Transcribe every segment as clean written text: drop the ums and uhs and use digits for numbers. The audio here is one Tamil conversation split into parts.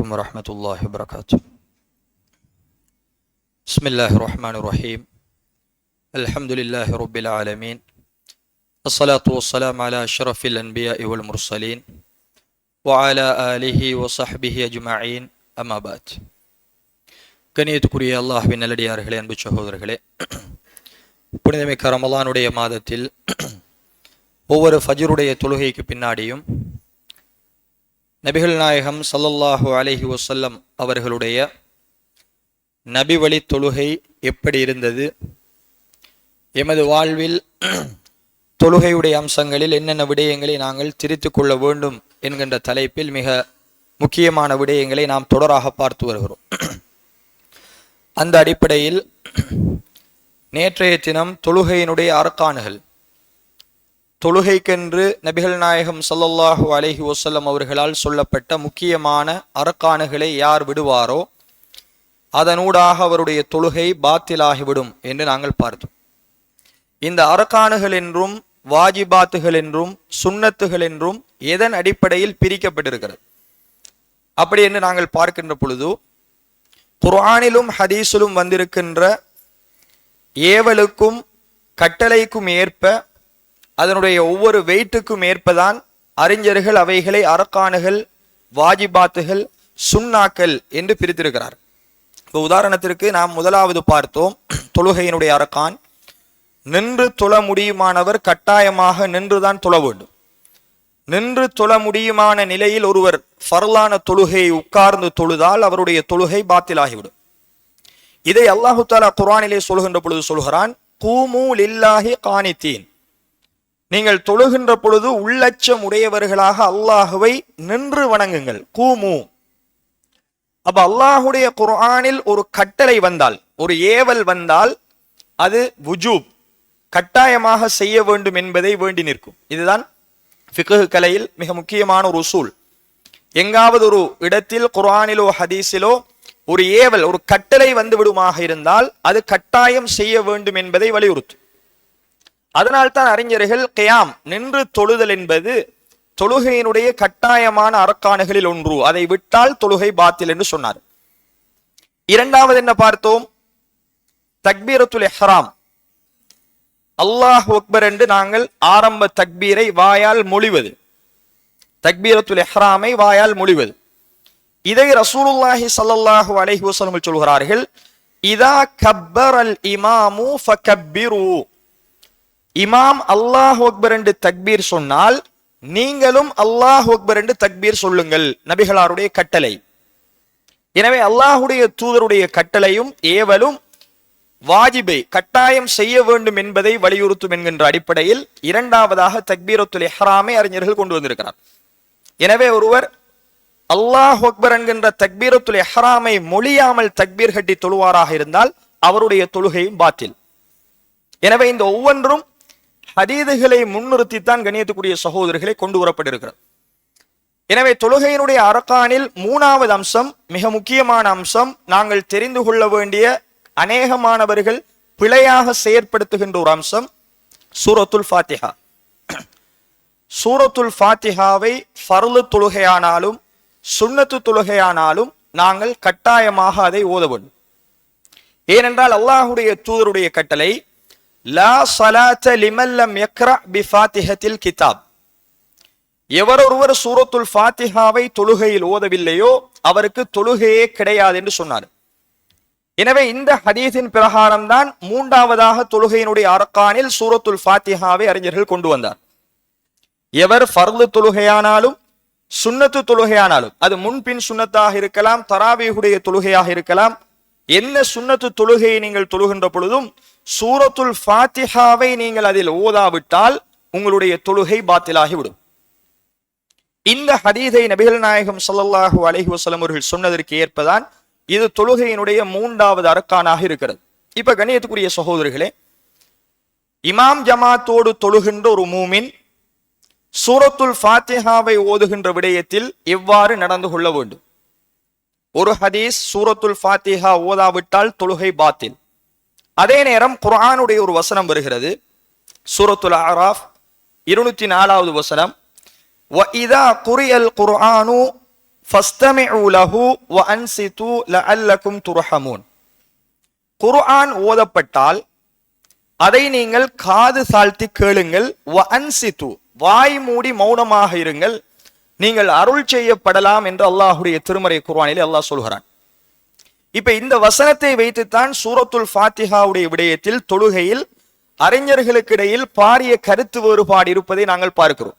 عليكم ورحمة الله وبركاته. بسم الله الرحمن الرحيم. الحمد لله رب العالمين. الصلاة والسلام على أشرف الأنبياء والمرسلين وعلى آله وصحبه أجمعين. أما بعد. கண்ணியத்துக்குரிய அல்லாஹ்வின் நல்லடியார்களே, அன்பு சகோதரர்களே, புனிதமிக்க ரமலானுடைய மாதத்தில் ஒவ்வொரு ஃபஜ்ருடைய தொழுகைக்கு பின்னாடியும் நபிகள் நாயகம் ஸல்லல்லாஹு அலைஹி வஸல்லம் அவர்களுடைய நபி வழி தொழுகை எப்படி இருந்தது, எமது வாழ்வில் தொழுகையுடைய அம்சங்களில் என்னென்ன விடயங்களை நாங்கள் திரித்து கொள்ள வேண்டும் என்கின்ற தலைப்பில் மிக முக்கியமான விடயங்களை நாம் தொடராக பார்த்து வருகிறோம். அந்த அடிப்படையில் நேற்றைய தினம் தொழுகையினுடைய அர்கான்கள், தொழுகைக்கென்று நபிகள் நாயகம் ஸல்லல்லாஹு அலைஹி வஸல்லம் அவர்களால் சொல்லப்பட்ட முக்கியமான அர்கான்களை யார் விடுவாரோ அதனூடாக அவருடைய தொழுகை பாத்திலாகிவிடும் என்று நாங்கள் பார்த்தோம். இந்த அர்கான்கள் என்றும் வாஜிபாத்துகள் என்றும் சுன்னத்துகள் என்றும் எதன் அடிப்படையில் பிரிக்கப்பட்டிருக்கிறது அப்படி என்று நாங்கள் பார்க்கின்ற பொழுது, குர்ஆனிலும் ஹதீஸிலும் வந்திருக்கின்ற ஏவலுக்கும் கட்டளைக்கும் ஏற்ப, அதனுடைய ஒவ்வொரு வெயிட்டுக்கும் ஏற்பதான் அறிஞர்கள் அவைகளை அர்கான்கள், வாஜிபாத்துகள், சுன்னாக்கள் என்று பிரித்திருக்கிறார். இப்போ உதாரணத்திற்கு நாம் முதலாவது பார்த்தோம், தொழுகையினுடைய அர்கான். நின்று தொழ முடியுமானவர் கட்டாயமாக நின்றுதான் தொழ வேண்டும். நின்று தொழ முடியுமான நிலையில் ஒருவர் ஃபர்லான தொழுகையை உட்கார்ந்து தொழுதால் அவருடைய தொழுகை பாத்திலாகிவிடும். இதை அல்லாஹு தஆலா குர்ஆனிலே சொல்கின்ற பொழுது சொல்கிறான், கூமு லில்லாஹி கானித்தீன், நீங்கள் தொழுகின்ற பொழுது உள்ளச்சம் உடையவர்களாக அல்லாஹுவை நின்று வணங்குங்கள். கூமு. அப்ப அல்லாஹுடைய குர்ஆனில் ஒரு கட்டளை வந்தால், ஒரு ஏவல் வந்தால், அது வுஜூப், கட்டாயமாக செய்ய வேண்டும் என்பதை வேண்டி நிற்கும். இதுதான் ஃபிக்ஹ் கலையில் மிக முக்கியமான ஒரு உசூல். எங்காவது ஒரு இடத்தில் குர்ஆனிலோ ஹதீஸிலோ ஒரு ஏவல், ஒரு கட்டளை வந்து விடுமாக இருந்தால் அது கட்டாயம் செய்ய வேண்டும் என்பதை வலியுறுத்தும். அதனால்தான் அறிஞர்கள் கியாம், நின்று தொழுதல் என்பது தொழுகையினுடைய கட்டாயமான அர்கான்களில் ஒன்று, அதை விட்டால் தொழுகை பாத்தில் என்று சொன்னார். இரண்டாவது என்ன பார்த்தோம்? தக்பீரத்துல் இஹ்ராம், அல்லாஹ் அக்பர் என்று நாங்கள் ஆரம்ப தக்பீரை வாயால் மொழிவது, தக்பீரத்துல் இஹ்ராமை வாயால் மொழிவது. இதை ரசூலுல்லாஹி ஸல்லல்லாஹு அலைஹி வஸல்லம் சொல்கிறார்கள், இதா கப்பரல் இமாமு ஃபகப்பிரு, இமாம் அல்லாஹ் அக்பர் என்று தக்பீர் சொன்னால் நீங்களும் அல்லாஹ் அக்பர் என்று தக்பீர் சொல்லுங்கள், நபிகளாருடைய கட்டளை. எனவே அல்லாஹுடைய தூதருடைய கட்டளையும் ஏவலும் வாஜிபை, கட்டாயம் செய்ய வேண்டும் என்பதை வலியுறுத்தும் என்கின்ற அடிப்படையில் இரண்டாவதாக தக்பீரத்துல் இஹ்ராமை அறிஞர்கள் கொண்டு வந்திருக்கிறார். எனவே ஒருவர் அல்லாஹ் அக்பர் என்கின்ற தக்பீரத்துல் இஹ்ராமை மொழியாமல் தக்பீர் கட்டி தொழுவாராக இருந்தால் அவருடைய தொழுகையும் பாத்தில். எனவே இந்த ஒவ்வொன்றும் ஹதீதுகளை முன்னிறுத்தித்தான் கண்ணியத்துக்குரிய சகோதரர்களை கொண்டு வரப்பட்டிருக்கிறது. எனவே தொழுகையினுடைய அர்கானில் மூணாவது அம்சம், மிக முக்கியமான அம்சம், நாங்கள் தெரிந்து கொள்ள வேண்டிய, அநேகமானவர்கள் பிழையாக செயற்படுத்துகின்ற ஒரு அம்சம், சூரத்துல் ஃபாத்திஹா. சூரத்துல் ஃபாத்திஹாவை ஃபர்லு தொழுகையானாலும் சுன்னத்து தொழுகையானாலும் நாங்கள் கட்டாயமாக அதை ஓத வேண்டும். ஏனென்றால் அல்லாஹுடைய தூதருடைய கட்டளை, லா ஸலாத லிமன் லம் யக்ரா பிஃபாத்திஹத்தில் கிதாப், எவரொருவர் சூரத்துல் ஃபாத்திஹாவை தொழுகையில் ஓதவில்லையோ அவருக்கு தொழுகையே கிடையாது என்று சொன்னார். எனவே இந்த ஹதீஸின் பிரகாரம் தான் மூன்றாவதாக தொழுகையினுடைய அர்கானில் சூரத்துல் ஃபாத்திஹாவை அறிஞர்கள் கொண்டு வந்தார். எவர் ஃபர்லு தொழுகையானாலும் சுன்னத்து தொழுகையானாலும், அது முன்பின் சுன்னத்தாக இருக்கலாம், தராவீஹுடைய தொழுகையாக இருக்கலாம், என்ன சுன்னத்து தொழுகையை நீங்கள் தொழுகின்ற பொழுதும் சூரத்துல் ஃபாத்திஹாவை நீங்கள் அதில் ஓதாவிட்டால் உங்களுடைய தொழுகை பாத்திலாகிவிடும். இந்த ஹதீஸை நபிகள் நாயகம் ஸல்லல்லாஹு அலைஹி வஸல்லம் அவர்கள் சொன்னதற்கு ஏற்பதான் இது தொழுகையினுடைய மூன்றாவது அர்கானாக இருக்கிறது. இப்ப கண்ணியத்துக்குரிய சகோதரர்களே, இமாம் ஜமாத்தோடு தொழுகின்ற ஒரு மூமின் சூரத்துல் ஃபாத்திஹாவை ஓதுகின்ற விடயத்தில் எவ்வாறு நடந்து கொள்ள வேண்டும்? ஒரு ஹதீஸ், சூரத்துல் ஃபாத்திஹா ஓதாவிட்டால் தொழுகை பாத்தில். அதே நேரம் குர்ஆனுடைய ஒரு வசனம் வருகிறது, சூரத்துல் அராஃப் 204வது வசனம், வஇதா குரியல் குர்ஆனு ஃபஸ்தமிஉ லஹு வ அன்சிது லஅல்லகும் துர்ஹமூன். குர்ஆன் ஓதப்பட்டால் அதை நீங்கள் காது தாழ்த்தி கேளுங்கள். வ அன்சிது, வாய் மூடி மௌனமாக இருங்கள், நீங்கள் அருள் செய்யப்படலாம் என்று அல்லாஹுடைய திருமறை குர்ஆனிலே அல்லாஹ் சொல்கிறான். இப்ப இந்த வசனத்தை வைத்துத்தான் சூரத்துல் ஃபாத்திஹாவுடைய விடயத்தில் தொழுகையில் அறிஞர்களுக்கு இடையில் பாரிய கருத்து வேறுபாடு இருப்பதை நாங்கள் பார்க்கிறோம்.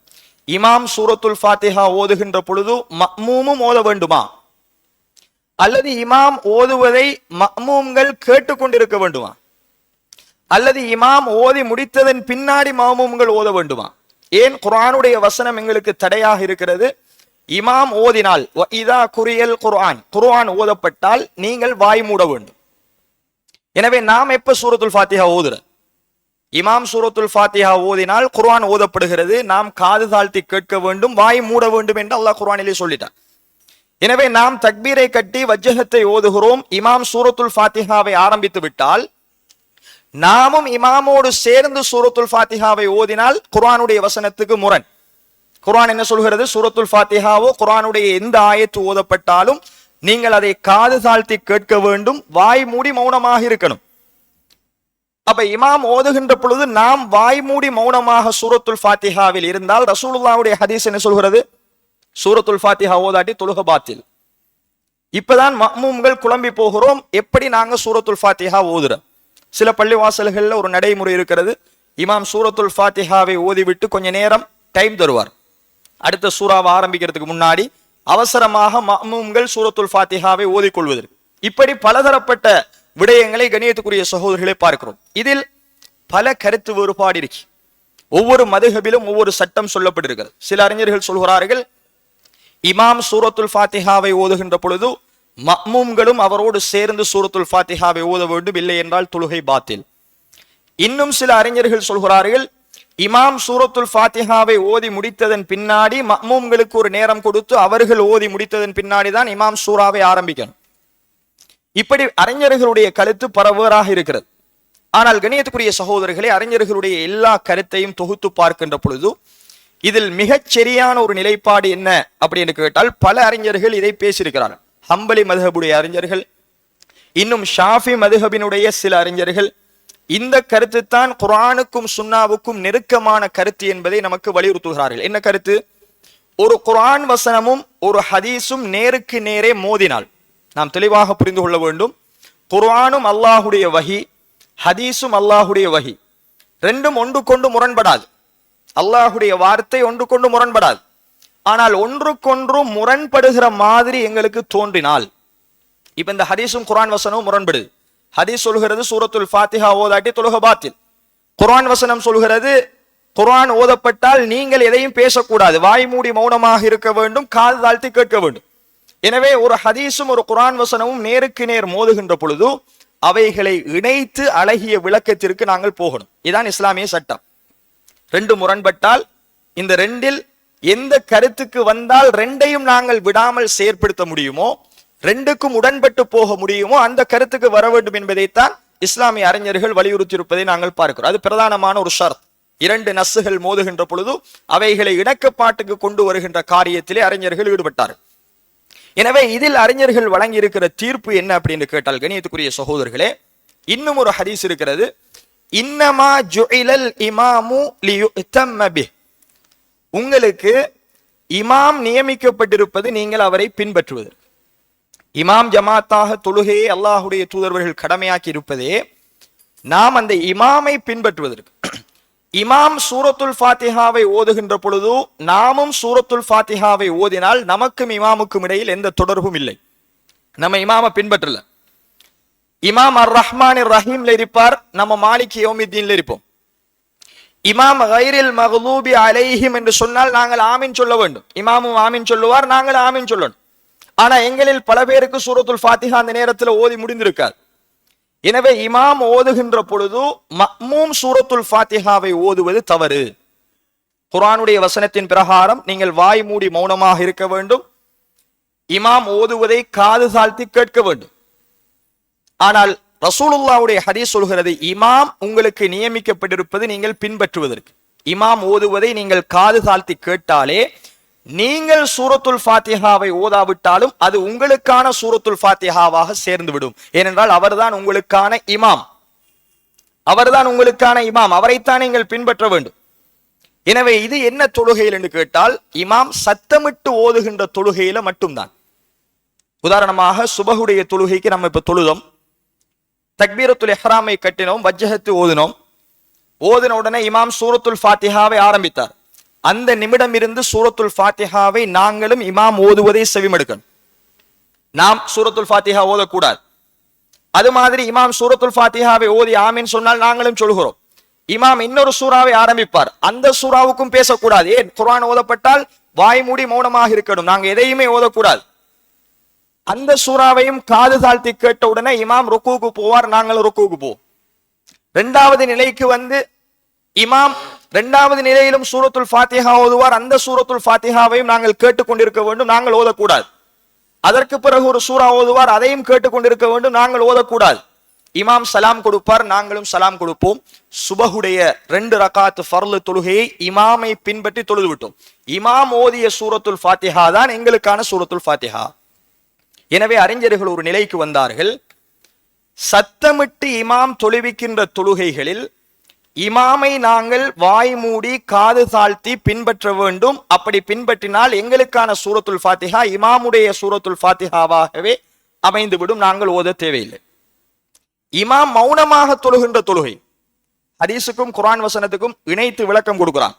இமாம் சூரத்துல் ஃபாத்திஹா ஓதுகின்ற பொழுது மஅ்மூமும் ஓத வேண்டுமா, அல்லது இமாம் ஓதுவதை மஅ்மூம்கள் கேட்டுக்கொண்டிருக்க வேண்டுமா, அல்லது இமாம் ஓதி முடித்ததன் பின்னாடி மஅ்மூம்கள் ஓத வேண்டுமா? ஏன் குர்ஆனுடைய வசனம் எங்களுக்கு தடையாக இருக்கிறது? இமாம் ஓதினால் இதா குரியல் குர்ஆன், குர்ஆன் ஓதப்பட்டால் நீங்கள் வாய் மூட வேண்டும். எனவே நாம் எப்ப சூரத்துல் ஃபாத்திஹா ஓதுற? இமாம் சூரத்துல் ஃபாத்திஹா ஓதினால் குர்ஆன் ஓதப்படுகிறது, நாம் காது தாழ்த்தி கேட்க வேண்டும், வாய் மூட வேண்டும் என்று அல்லாஹ் குர்ஆனிலே சொல்லிட்டான். எனவே நாம் தக்பீரை கட்டி வஜ்ஜஹத்தை ஓதுகிறோம். இமாம் சூரத்துல் ஃபாத்திஹாவை ஆரம்பித்து விட்டால் நாமும் இமாமோடு சேர்ந்து சூரத்துல் ஃபாத்திஹாவை ஓதினால் குர்ஆனுடைய வசனத்துக்கு முரண். குர்ஆன் என்ன சொல்கிறது? சூரத்துல் ஃபாத்திஹாவோ குர்ஆனுடைய எந்த ஆயத்து ஓதப்பட்டாலும் நீங்கள் அதை காது தாழ்த்தி கேட்க வேண்டும், வாய் மூடி மௌனமாக இருக்கணும். அப்ப இமாம் ஓதுகின்ற பொழுது நாம் வாய் மூடி மௌனமாக சூரத்துல் ஃபாத்திஹாவில் இருந்தால் ரசூலுல்லாஹ்வுடைய ஹதீஸ் என்ன சொல்கிறது? சூரத்துல் ஃபாத்திஹா ஓதாட்டி தொழுக பாத்தில். இப்பதான் மஅ்மூம்கள் குழம்பி போகிறோம், எப்படி நாங்க சூரத்துல் ஃபாத்திஹா ஓதுறோம். சில பள்ளிவாசல்கள்ல ஒரு நடைமுறை இருக்கிறது, இமாம் சூரத்துல் ஃபாத்திஹாவை ஓதிவிட்டு கொஞ்ச நேரம் டைம் தருவார். அடுத்த சூறாவை ஆரம்பிக்கிறதுக்கு முன்னாடி அவசரமாக மஅ்மூம்கள் சூரத்துல் ஃபாத்திஹாவை ஓதிக்கொள்வதற்கு. இப்படி பலதரப்பட்ட விடயங்களை கணியத்துக்குரிய சகோதரர்களை பார்க்கிறோம். இதில் பல கருத்து வேறுபாடு இருக்கு. ஒவ்வொரு மதுஹபிலும் ஒவ்வொரு சட்டம் சொல்லப்பட்டிருக்கிறது. சில அறிஞர்கள் சொல்கிறார்கள் இமாம் சூரத்துல் ஃபாத்திஹாவை ஓதுகின்ற பொழுது மஅ்மூம்களும் அவரோடு சேர்ந்து சூரத்துல் ஃபாத்திஹாவை ஓத வேண்டும், இல்லை என்றால் தொழுகை பாத்தில். இன்னும் சில அறிஞர்கள் சொல்கிறார்கள் இமாம் சூரத்துல் ஃபாத்திஹாவை ஓதி முடித்ததன் பின்னாடி மஅ்மூம்களுக்கு ஒரு நேரம் கொடுத்து அவர்கள் ஓதி முடித்ததன் பின்னாடி தான் இமாம் சூராவை ஆரம்பிக்கணும். இப்படி அறிஞர்களுடைய கருத்து பரவேறாக இருக்கிறது. ஆனால் கணியத்துக்குரிய சகோதரர்களே, அறிஞர்களுடைய எல்லா கருத்தையும் தொகுத்து பார்க்கின்ற பொழுது இதில் மிகச் சரியான ஒரு நிலைப்பாடு என்ன அப்படின்னு கேட்டால், பல அறிஞர்கள் இதை பேசியிருக்கிறார்கள். ஹம்பலி மதுஹபுடைய அறிஞர்கள், இன்னும் ஷாஃபி மதுஹபினுடைய சில அறிஞர்கள் இந்த கருத்து தான் குர்ஆனுக்கும் சுன்னாவுக்கும் நெருக்கமான கருத்து என்பதை நமக்கு வலியுறுத்துகிறார்கள். என்ன கருத்து? ஒரு குர்ஆன் வசனமும் ஒரு ஹதீஸும் நேருக்கு நேரே மோதினால், நாம் தெளிவாக புரிந்து கொள்ள வேண்டும், குர்ஆனும் அல்லாஹுடைய வஹி, ஹதீஸும் அல்லாஹுடைய வஹி, ரெண்டும் ஒன்று கொண்டு முரண்படாது. அல்லாஹுடைய வார்த்தை ஒன்று கொண்டு முரண்படாது. ஆனால் ஒன்றுக்கொன்று முரண்படுகிற மாதிரி எங்களுக்கு தோன்றினால், இப்ப இந்த ஹதீஸும் குர்ஆன் வசனமும் முரண்படுது. ஹதீஸ் சொல்கிறது சூரத்துல் ஃபாத்திஹா ஓதாட்டி தொழுக பாத்தில். குர்ஆன் வசனம் சொல்கிறது குர்ஆன் ஓதப்பட்டால் நீங்கள் எதையும் பேசக்கூடாது, வாய் மூடி மௌனமாக இருக்க வேண்டும், காது தாழ்த்தி கேட்க வேண்டும். எனவே ஒரு ஹதீஸும் ஒரு குர்ஆன் வசனமும் நேருக்கு நேர் மோதுகின்ற பொழுது அவைகளை இணைத்து அழகிய விளக்கத்திற்கு நாங்கள் போகணும். இதுதான் இஸ்லாமிய சட்டம். ரெண்டு முரண்பட்டால் இந்த ரெண்டில் எந்த கருத்துக்கு வந்தால் ரெண்டையும் நாங்கள் விடாமல் செயற்படுத்த முடியுமோ, ரெண்டுக்கும் உடன்பட்டு போக முடியுமோ அந்த கருத்துக்கு வர வேண்டும் என்பதைத்தான் இஸ்லாமிய அறிஞர்கள் வலியுறுத்தி இருப்பதை நாங்கள் பார்க்கிறோம். அது பிரதானமான ஒரு ஷர்த். இரண்டு நஸ்ஸுகள் மோதுகின்ற பொழுது அவைகளை இணக்கப்பாட்டுக்கு கொண்டு வருகின்ற காரியத்திலே அறிஞர்கள் ஈடுபட்டார்கள். எனவே இதில் அறிஞர்கள் வழங்கி இருக்கிற தீர்ப்பு என்ன அப்படின்னு கேட்டால், கணியத்துக்குரிய சகோதரர்களே, இன்னும் ஒரு ஹதீஸ் இருக்கிறது, இன்னமா ஜுஇலல் இமாமு லியுத்தம்ம பிஹ், உங்களுக்கு இமாம் நியமிக்கப்பட்டிருப்பது நீங்கள் அவரை பின்பற்றுவதற்கு. இமாம் ஜமாத்தாக தொழுகையை அல்லாஹுடைய தூதர்கள் கடமையாக்கி இருப்பதே நாம் அந்த இமாமை பின்பற்றுவதற்கு. இமாம் சூரத்துல் ஃபாத்திஹாவை ஓதுகின்ற பொழுது நாமும் சூரத்துல் ஃபாத்திஹாவை ஓதினால் நமக்கும் இமாமுக்கும் இடையில் எந்த தொடர்பும் இல்லை. நம்ம இமாமை பின்பற்றல. இமாம் அர் ரஹ்மான் ரஹீம்ல இருப்பார், நம்ம மாலிக் யௌமித்தீன்ல இருப்போம். இமாம் கைரில் மக்லூபி அலைஹிம் என்று சொன்னால் நாங்கள் ஆமீன் சொல்ல வேண்டும். இமாமும் ஆமீன் சொல்லுவார், நாங்கள் ஆமீன் சொல்லணும். ஆனா எங்களில் பல பேருக்கு சூரத்துல் ஃபாத்திஹா அந்த நேரத்தில் ஓதி முடிந்திருக்காது. எனவே இமாம் ஓதுகின்ற பொழுது மஅ்மூம் சூரத்துல் ஃபாத்திஹாவை ஓதுவது தவறு. குர்ஆனுடைய வசனத்தின் பிரகாரம் நீங்கள் வாய் மூடி மௌனமாக இருக்க வேண்டும், இமாம் ஓதுவதை காது தாழ்த்தி கேட்க வேண்டும். ஆனால் ரசூலுல்லாஹ்வுடைய ஹதீஸ் சொல்கிறது, இமாம் உங்களுக்கு நியமிக்கப்பட்டிருப்பது நீங்கள் பின்பற்றுவதற்கு. இமாம் ஓதுவதை நீங்கள் காது தாழ்த்தி கேட்டாலே நீங்கள் சூரத்துல் ஃபாத்திஹாவை ஓதாவிட்டாலும் அது உங்களுக்கான சூரத்துல் ஃபாத்திஹாவாக சேர்ந்து விடும். ஏனென்றால் அவர்தான் உங்களுக்கான இமாம், அவரைத்தான் நீங்கள் பின்பற்ற வேண்டும். எனவே இது என்ன தொழுகையில் என்று கேட்டால், இமாம் சத்தமிட்டு ஓதுகின்ற தொழுகையில மட்டும்தான். உதாரணமாக சுபஹுடைய தொழுகைக்கு நம்ம இப்ப தொழுதோம், தக்பீரத்துல் இஹ்ராமை கட்டினோம், வஜ்ஜஹத்து ஓதினோம். ஓதின உடனே இமாம் சூரத்துல் ஃபாத்திஹாவை ஆரம்பித்தார். அந்த நிமிடம் இருந்து சூரத்துல் ஃபாத்திஹாவை நாங்களும் இமாம் ஓதுவதை செவிமடுக்கணும். நாம் சூரத்துல் ஃபாத்திஹா ஓதக்கூடாது. அது மாதிரி இமாம் சூரத்துல் ஃபாத்திஹாவை ஓதி ஆமீன் சொன்னால் நாங்களும் சொல்கிறோம். இமாம் இன்னொரு சூறாவை ஆரம்பிப்பார், அந்த சூறாவுக்கும் பேசக்கூடாது. ஏன்? குர்ஆன் ஓதப்பட்டால் வாய் மூடி மௌனமாக இருக்கணும், நாங்க எதையுமே ஓதக்கூடாது. அந்த சூறாவையும் காது தாழ்த்தி கேட்ட உடனே இமாம் ருக்குவுக்கு போவார், நாங்களும் ருக்குவுக்கு போவோம். இரண்டாவது நிலைக்கு வந்து இமாம் இரண்டாவது நிலையிலும் சூரத்துல் ஃபாத்திஹா ஓதுவார், அந்த சூரத்துல் ஃபாத்திஹாவையும் நாங்கள் கேட்டுக்கொண்டிருக்க வேண்டும், நாங்கள் ஓதக்கூடாது. அதற்கு பிறகு ஒரு சூரா ஓதுவார், அதையும் கேட்டுக்கொண்டிருக்க வேண்டும், நாங்கள் ஓதக்கூடாது. இமாம் சலாம் கொடுப்பார், நாங்களும் சலாம் கொடுப்போம். சுபஹுடைய 2 ரகாத் ஃபர்லு தொழுகையை இமாமை பின்பற்றி தொழுது விட்டோம். இமாம் ஓதிய சூரத்துல் ஃபாத்திஹா தான் எங்களுக்கான சூரத்துல் ஃபாத்திஹா. எனவே அறிஞர்கள் ஒரு நிலைக்கு வந்தார்கள், சத்தமிட்டு இமாம் தொழுவிக்கின்ற தொழுகைகளில் இமாமை நாங்கள் வாய் மூடி காது தாழ்த்தி பின்பற்ற வேண்டும். அப்படி பின்பற்றினால் எங்களுக்கான சூரத்துல் ஃபாத்திஹா இமாமுடைய சூரத்துல் ஃபாத்திஹாவாகவே அமைந்துவிடும், நாங்கள் ஓத தேவையில்லை. இமாம் மௌனமாக தொழுகின்ற தொழுகை, ஹதீஸுக்கும் குர்ஆன் வசனத்துக்கும் இணைத்து விளக்கம் கொடுக்கிறான்.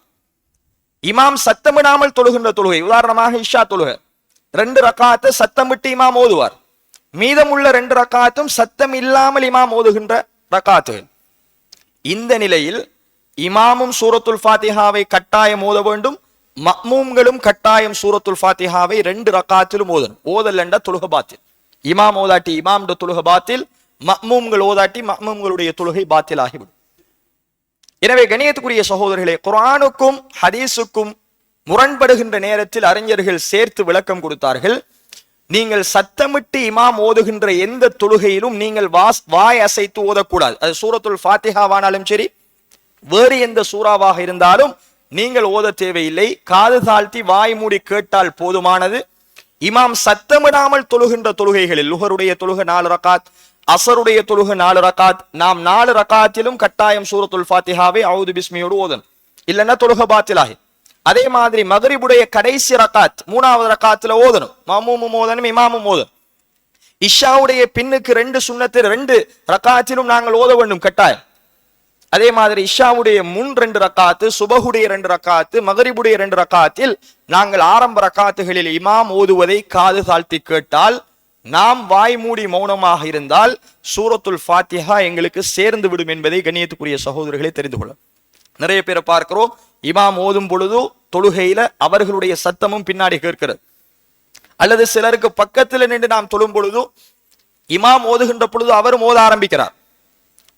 இமாம் சத்தமிடாமல் தொழுகின்ற தொழுகை, உதாரணமாக இஷா தொழுகை 2 ரக்காத்து சத்தமிட்டு இமாம் ஓதுவார், மீதமுள்ள 2 ரக்காத்தும் சத்தம் இல்லாமல் இமாம் ஓதுகின்ற ரக்காத்துகள். இந்த நிலையில் இமாமும் சூரத்துல் ஃபாத்திஹாவை கட்டாயம் ஓத வேண்டும், மக்மூம்களும் கட்டாயம் சூரத்துல் ஃபாத்திஹாவை 2 ரக்காத்திலும் ஓதணும். ஓதல் என்ற தொழுக பாத்தில், இமாம் ஓதாட்டி இமாம் தொழுக பாத்தில், மக்மூம்கள் ஓதாட்டி மக்மூம்களுடைய தொழுகை பாத்தில் ஆகிவிடும். எனவே கணியத்துக்குரிய சகோதரர்களே, குர்ஆனுக்கும் ஹதீஸுக்கும் முரண்படுகின்ற நேரத்தில் அறிஞர்கள் சேர்த்து விளக்கம் கொடுத்தார்கள். நீங்கள் சத்தமிட்டு இமாம் ஓதுகின்ற எந்த தொழுகையிலும் நீங்கள் வாய் அசைத்து ஓதக்கூடாது. அது சூரத்துல் ஃபாத்திஹாவானாலும் சரி, வேறு எந்த சூறாவாக இருந்தாலும் நீங்கள் ஓத தேவையில்லை. காது தாழ்த்தி வாய் மூடி கேட்டால் போதுமானது. இமாம் சத்தமிடாமல் தொழுகின்ற தொழுகைகளில் லுஹருடைய தொழுகை 4 ரகாத், அசருடைய தொழுகை 4 ரகாத், நாம் 4 ரகாத்திலும் கட்டாயம் சூரத்துல் ஃபாத்திஹாவை அவுது பிஸ்மியோடு ஓதணும், இல்லைன்னா தொழுகை பாத்திலாகி. அதே மாதிரி மக்ரிபுடைய கடைசி ரகாத் 3வது ரகாத்துல ஓதணும், மம்மூமும் ஓதணும், இமாமும் ஓதணும். இஷாவுடைய பின்னுக்கு 2 சுன்னத்து 2 ரகாத்திலும் நாங்கள் ஓத வேண்டும் கட்டாயம். அதே மாதிரி இஷாவுடைய முன் 2 ரகாத்து, சுபஹுடைய 2 ரகாத்து, மக்ரிபுடைய 2 ரகாத்தில் நாங்கள் ஆரம்ப ரகாத்துகளில் இமாம் ஓதுவதை காது தாழ்த்தி கேட்டால், நாம் வாய் மூடி மௌனமாக இருந்தால் சூரத்துல் ஃபாத்திஹா எங்களுக்கு சேர்ந்து விடும் என்பதை கண்ணியத்துக்குரிய சகோதரர்களை தெரிந்து கொள்ள. நிறைய பேரை பார்க்கிறோம், இமாம் ஓதும் பொழுது தொழுகையில அவர்களுடைய சத்தமும் பின்னாடி கேட்கிறது, அல்லது சிலருக்கு பக்கத்தில் நின்று நாம் தொழும் பொழுது இமாம் ஓதுகின்ற பொழுது அவரும் ஓத ஆரம்பிக்கிறார்.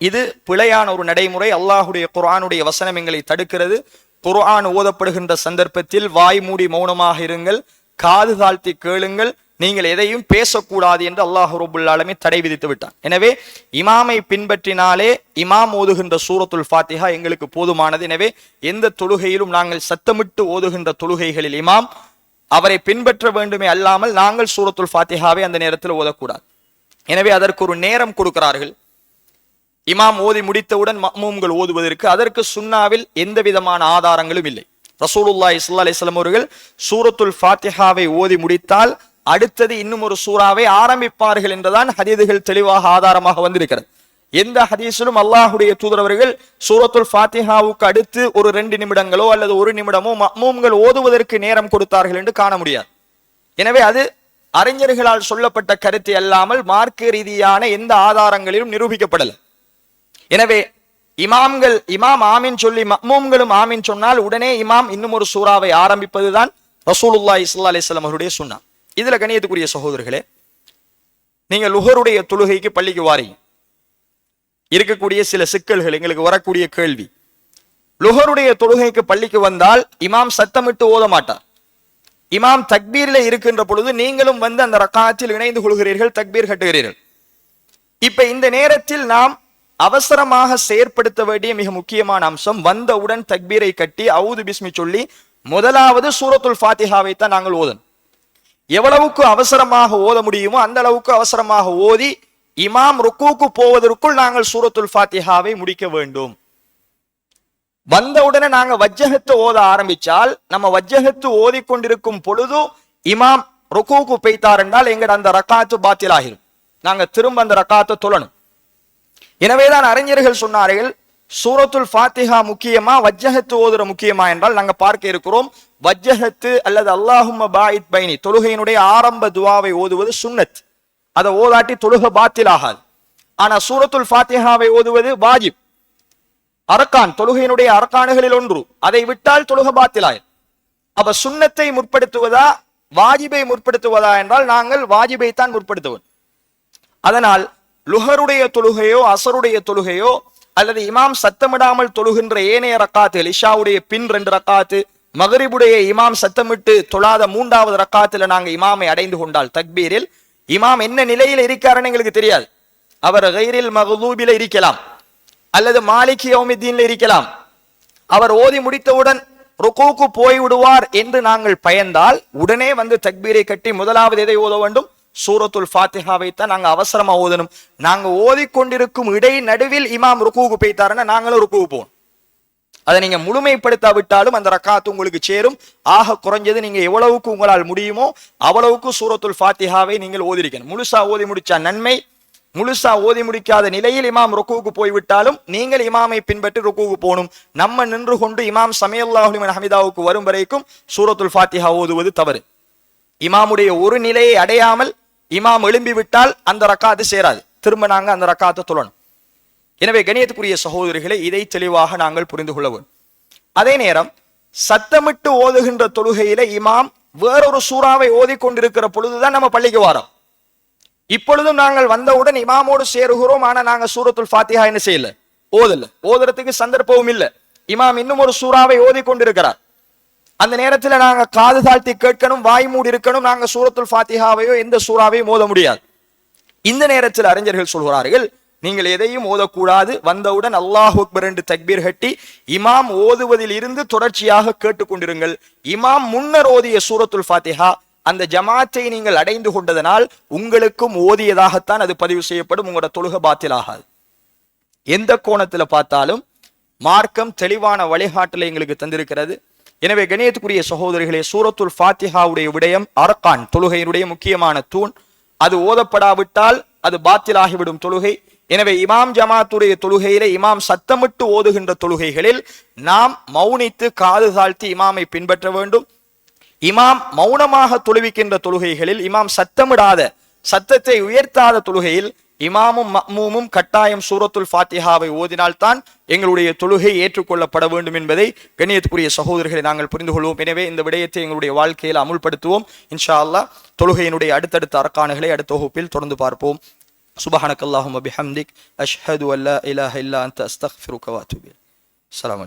இது பிழையான ஒரு நடைமுறை. அல்லாஹுடைய குர்ஆனுடைய வசனம் எங்களை தடுக்கிறது. குர்ஆன் ஓதப்படுகின்ற சந்தர்ப்பத்தில் வாய் மூடி மௌனமாக இருங்கள், காது தாழ்த்தி கேளுங்கள், நீங்கள் எதையும் பேசக்கூடாது என்று அல்லாஹ் ரப்புல் ஆலமீன் தடை விதித்து விட்டான். எனவே இமாமை பின்பற்றினாலே இமாம் ஓதுகின்ற சூரத்துல் ஃபாத்திஹா எங்களுக்கு போதுமானது. எனவே எந்த தொழுகையிலும் நாங்கள் சத்தமிட்டு ஓதுகின்ற தொழுகைகளில் இமாம் அவரை பின்பற்ற வேண்டுமே அல்லாமல் நாங்கள் சூரத்துல் ஃபாத்திஹாவை அந்த நேரத்தில் ஓதக்கூடாது. எனவே அதற்கு ஒரு நேரம் கொடுக்கிறார்கள். இமாம் ஓதி முடித்தவுடன் மக்மூம்கள் ஓதுவதற்கு அதற்கு சுன்னாவில் எந்த விதமான ஆதாரங்களும் இல்லை. ரசூலுல்லாஹி ஸல்லல்லாஹு அலைஹி வஸல்லம் அவர்கள் சூரத்துல் ஃபாத்திஹாவை ஓதி முடித்தால் அடுத்தது இன்னும் ஒரு சூறாவை ஆரம்பிப்பார்கள் என்றுதான் ஹதீதுகள் தெளிவாக ஆதாரமாக வந்திருக்கிறது. எந்த ஹதீஸிலும் அல்லாஹுடைய தூதர் அவர்கள் சூரத்துல் ஃபாத்திஹாவுக்கு அடுத்து ஒரு 2 நிமிடங்களோ அல்லது 1 நிமிடமோ மக்மூம்கள் ஓதுவதற்கு நேரம் கொடுத்தார்கள் என்று காண முடியாது. எனவே அது அறிஞர்களால் சொல்லப்பட்ட கருத்து அல்லாமல் மார்க்க ரீதியான எந்த ஆதாரங்களிலும் நிரூபிக்கப்படல. எனவே இமாம் ஆமீன் சொல்லி மக்மூம்களும் ஆமீன் சொன்னால் உடனே இமாம் இன்னும் ஒரு சூறாவை ஆரம்பிப்பதுதான் ரசூலுல்லாஹி ஸல்லல்லாஹு அலைஹி வஸல்லம் அவருடைய சுன்னா. இதுல கண்ணியத்துக்குரிய சகோதரர்களே, நீங்க லுஹருடைய தொழுகைக்கு பள்ளிக்கு வாரீங்க, இருக்கக்கூடிய சில சிக்கல்கள் எங்களுக்கு வரக்கூடிய கேள்வி. லுஹருடைய தொழுகைக்கு பள்ளிக்கு வந்தால் இமாம் சத்தமிட்டு ஓத மாட்டார். இமாம் தக்பீரில் இருக்கின்ற பொழுது நீங்களும் வந்து அந்த ரக்காத்தில் இணைந்து கொள்கிறீர்கள், தக்பீர் கட்டுகிறீர்கள். இப்ப இந்த நேரத்தில் நாம் அவசரமாக செயற்படுத்த வேண்டிய மிக முக்கியமான அம்சம், வந்தவுடன் தக்பீரை கட்டி அவுது பிஸ்மி சொல்லி முதலாவது சூரத்துல் ஃபாத்திஹாவை தான் நாங்கள் ஓதணும். எவ்வளவுக்கு அவசரமாக ஓத முடியுமோ அந்த அளவுக்கு அவசரமாக ஓதி இமாம் ருக்கூக்கு போவதற்குள் நாங்கள் சூரத்துல் ஃபாத்திஹாவை முடிக்க வேண்டும். வந்தவுடனே நாங்க வஜ்ஜஹத்து ஓத ஆரம்பிச்சால் நம்ம வஜ்ஜஹத்து ஓதிக்கொண்டிருக்கும் பொழுது இமாம் ருக்கூக்கு பெய்தார் என்றால் எங்கட அந்த ரக்காத்து பாத்திலாகிரும். நாங்க திரும்ப அந்த ரக்காத்தை தொழணும். எனவேதான் அறிஞர்கள் சொன்னார்கள், சூரத்துல் ஃபாத்திஹா முக்கியமா வஜ்ஜஹத்து ஓதுற முக்கியமா என்றால் நாங்க பார்க்க இருக்கிறோம், வஜ்ஜஹத்து அல்லது அல்லாஹும்ம பாயித் பைனி தொழுகையினுடைய ஆரம்ப துவாவை ஓதுவது சுன்னத். அதை ஓதாட்டி தொழுகை பாத்திலாகாது. ஆனா சூரத்துல் ஃபாத்திஹாவை ஓதுவது வாஜிப், அரக்கான், தொழுகையினுடைய அரக்கானுகளில் ஒன்று. அதை விட்டால் தொழுகை பாத்திலாய். அப்ப சுன்னத்தை முற்படுத்துவதா வாஜிபை முற்படுத்துவதா என்றால் நாங்கள் வாஜிபை தான் முற்படுத்துவோம். அதனால் லுஹருடைய தொழுகையோ அசருடைய தொழுகையோ அல்லது இமாம் சத்தமிடாமல் தொழுகின்ற ஏனைய ரக்காத்து, இஷாவுடைய பின் 2 ரக்காத்து, மகரிபுடைய இமாம் சத்தமிட்டு தொழாத 3வது ரக்காத்துல நாங்க இமாமை அடைந்து கொண்டால் தக்பீரில் இமாம் என்ன நிலையில் இருக்காருன்னு எங்களுக்கு தெரியாது. அவர் கைரில் மக்தூபில இருக்கலாம் அல்லது மாலிகி யௌமித்தீன்ல இருக்கலாம். அவர் ஓதி முடித்தவுடன் ருக்கூக்கு போய் விடுவார் என்று நாங்கள் பயந்தால் உடனே வந்து தக்பீரை கட்டி முதலாவது எதை ஓத வேண்டும்? சூரத்துல் ஃபாத்திஹாவை தான் நாங்க அவசரமா ஓதணும். நாங்க ஓதிக்கொண்டிருக்கும் இடை நடுவில் இமாம் ருக்கூக்கு போய்த்தாருன்னா நாங்களும் ருக்கூக்கு போகணும். அதை நீங்க முழுமைப்படுத்தாவிட்டாலும் அந்த ரக்காத்து உங்களுக்கு சேரும். ஆக குறைஞ்சது நீங்க எவ்வளவுக்கு உங்களால் முடியுமோ அவ்வளவுக்கு சூரத்துல் ஃபாத்திஹாவை நீங்கள் ஓதிருக்கணும். முழுசா ஓதி முடிச்சா நன்மை. முழுசா ஓதி முடிக்காத நிலையில் இமாம் ருக்கூக்கு போய்விட்டாலும் நீங்கள் இமாமை பின்பற்றி ருக்கூக்கு போகணும். நம்ம நின்று கொண்டு இமாம் சமியல்லாஹு லிமன் ஹமிதாவுக்கு வரும் வரைக்கும் சூரத்துல் ஃபாத்திஹா ஓதுவது தவறு. இமாமுடைய ஒரு நிலையை அடையாமல் இமாம் எழும்பி விட்டால் அந்த ரக்காத்து சேராது. திரும்ப நாங்க அந்த ரக்காத்தை தொழணும். எனவே கணியத்துக்குரிய சகோதரிகளை இதை தெளிவாக நாங்கள் புரிந்து கொள்ள வேண்டும். அதே நேரம் சத்தமிட்டு ஓதுகின்ற தொழுகையில இமாம் வேறொரு சூறாவை ஓதிக்கொண்டிருக்கிற பொழுதுதான் நம்ம பள்ளிக்கு வாரோம். இப்பொழுதும் நாங்கள் வந்தவுடன் இமாமோடு சேருகிறோம். ஆனா நாங்க சூரத்துல் ஃபாத்திஹா என்ன செய்யல, ஓதல. ஓதுறதுக்கு சந்தர்ப்பமும் இல்லை. இமாம் இன்னும் ஒரு சூறாவை ஓதிக்கொண்டிருக்கிறார். அந்த நேரத்தில் நாங்க காது தாழ்த்தி கேட்கணும், வாய் மூடி இருக்கணும். நாங்க சூரத்துல் ஃபாத்திஹாவையோ எந்த சூறாவையும் ஓத முடியாது. இந்த நேரத்தில் அறிஞர்கள் சொல்கிறார்கள், நீங்கள் எதையும் ஓதக்கூடாது. வந்தவுடன் அல்லாஹ் அக்பர் என்று தக்பீர் கட்டி இமாம் ஓதுவதில் இருந்து தொடர்ச்சியாக கேட்டுக்கொண்டிருங்கள். இமாம் முன்னர் ஓதிய சூரத்துல் ஃபாத்திஹா அந்த ஜமாத்தை நீங்கள் அடைந்து கொண்டதனால் உங்களுக்கும் ஓதியதாகத்தான் அது பதிவு செய்யப்படும். உங்களோட தொழுகை பாத்திலாகாது. எந்த கோணத்துல பார்த்தாலும் மார்க்கம் தெளிவான வழிகாட்டலை எங்களுக்கு தந்திருக்கிறது. எனவே கணியத்துக்குரிய சகோதரிகளே, சூரத்துல் ஃபாத்திஹாவுடைய விடயம் அரக்கான், தொழுகையினுடைய முக்கியமான தூண். அது ஓதப்படாவிட்டால் அது பாத்திலாகிவிடும் தொழுகை. எனவே இமாம் ஜமாத்துடைய தொழுகையில இமாம் சத்தமிட்டு ஓதுகின்ற தொழுகைகளில் நாம் மௌனித்து காது தாழ்த்தி இமாமை பின்பற்ற வேண்டும். இமாம் மௌனமாக தொழுவிக்கின்ற தொழுகைகளில் இமாம் சத்தமிடாத, சத்தத்தை உயர்த்தாத தொழுகையில் இமாமும் மஅ்மூமும் கட்டாயம் சூரத்துல் ஃபாத்திஹாவை ஓதினால்தான் எங்களுடைய தொழுகை ஏற்றுக்கொள்ளப்பட வேண்டும் என்பதை கண்ணியத்துக்குரிய சகோதரர்களை நாங்கள் புரிந்து கொள்வோம். எனவே இந்த விடயத்தை எங்களுடைய வாழ்க்கையில் அமுல்படுத்துவோம். இன்ஷா அல்லாஹ் தொழுகையினுடைய அடுத்தடுத்த அரக்கானுகளை அடுத்த வகுப்பில் தொடர்ந்து பார்ப்போம். சுப்ஹானக்கல்லாஹும்ம பிஹம்திக் அஷ்ஹது அல்லா இலாஹ இல்லா அன்த அஸ்தக்ஃபிருக வ அத்தூபு இலைக். அஸ்ஸலாமு அலைக்கும்.